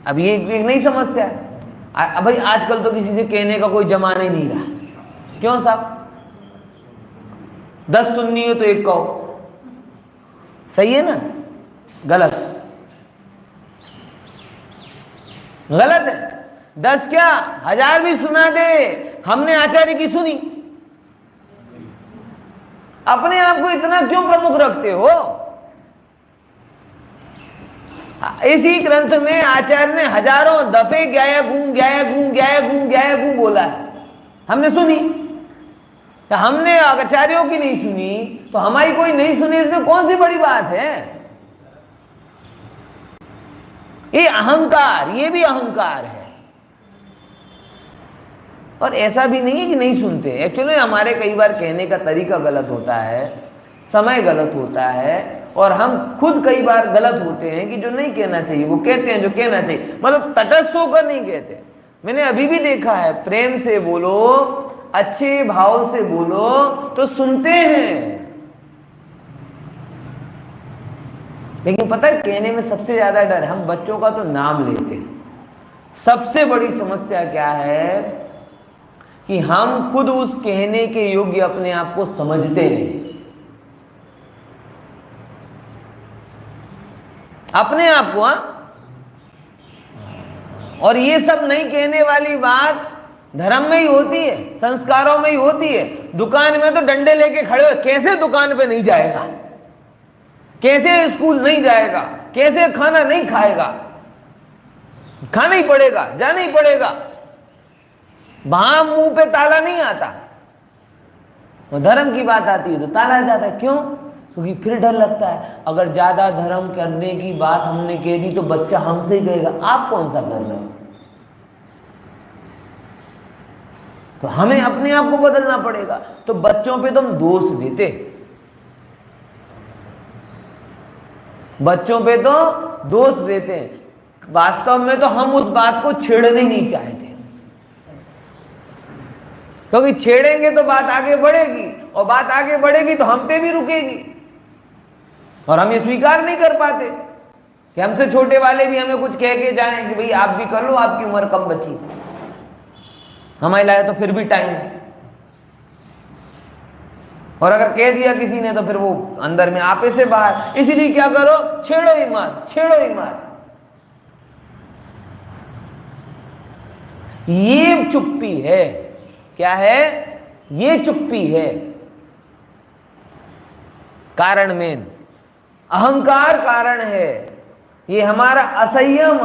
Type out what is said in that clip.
अब ये एक नई समस्या है। अब भाई आजकल तो किसी से कहने का कोई जमाना ही नहीं रहा। क्यों साहब? 10 सुननी हो तो एक कहो, सही है ना? गलत, गलत है। 10 क्या 1000 भी सुना दे, हमने आचार्य की सुनी। अपने आप को इतना क्यों प्रमुख रखते हो? इसी ग्रंथ में आचार्य ने हजारों दफे ग्याया गूं ग्याया गूं ग्याया गूं ग्याया गूं बोला है, हमने सुनी। तो हमने आचार्यों की नहीं सुनी तो हमारी कोई नहीं सुनी, इसमें कौन सी बड़ी बात है? ये अहंकार, ये भी अहंकार है। और ऐसा भी नहीं है कि नहीं सुनते, एक्चुअली हमारे कई बार कहने का तरीका गलत होता है, समय गलत होता है, और हम खुद कई बार गलत होते हैं कि जो नहीं कहना चाहिए वो कहते हैं, जो कहना चाहिए मतलब तटस्थ होकर नहीं कहते। मैंने अभी भी देखा है, प्रेम से बोलो, अच्छे भाव से बोलो तो सुनते हैं। लेकिन पता है कहने में सबसे ज्यादा डर, हम बच्चों का तो नाम लेते हैं। सबसे बड़ी समस्या क्या है कि हम खुद उस कहने के योग्य अपने आप को समझते नहीं, अपने आप को। और ये सब नहीं कहने वाली बात धर्म में ही होती है, संस्कारों में ही होती है। दुकान में तो डंडे लेके खड़े हो, कैसे दुकान पे नहीं जाएगा, कैसे स्कूल नहीं जाएगा, कैसे खाना नहीं खाएगा, खाना ही पड़ेगा, जाना ही पड़ेगा। वहां मुंह पे ताला नहीं आता, वो धर्म की बात आती है तो ताला जाता है। क्यों? क्योंकि फिर डर लगता है, अगर ज्यादा धर्म करने की बात हमने कह दी तो बच्चा हमसे ही कहेगा आप कौन सा कर रहे हो। तो हमें अपने आप को बदलना पड़ेगा। तो बच्चों पे तो हम दोष देते, बच्चों पे तो दोष देते हैं, वास्तव में तो हम उस बात को छेड़ने नहीं चाहते, क्योंकि छेड़ेंगे तो बात आगे बढ़ेगी, और बात आगे बढ़ेगी तो हम पे भी रुकेगी, और हम ये स्वीकार नहीं कर पाते कि हमसे छोटे वाले भी हमें कुछ कह के जाएं कि भाई आप भी कर लो, आपकी उम्र कम बची, हमारे लाए तो फिर भी टाइम है। और अगर कह दिया किसी ने तो फिर वो अंदर में आपे से बाहर। इसीलिए क्या करो, छेड़ो ही मत, छेड़ो ही मत। ये चुप्पी है। क्या है? ये चुप्पी है। कारण मेन अहंकार कारण है, ये हमारा असंयम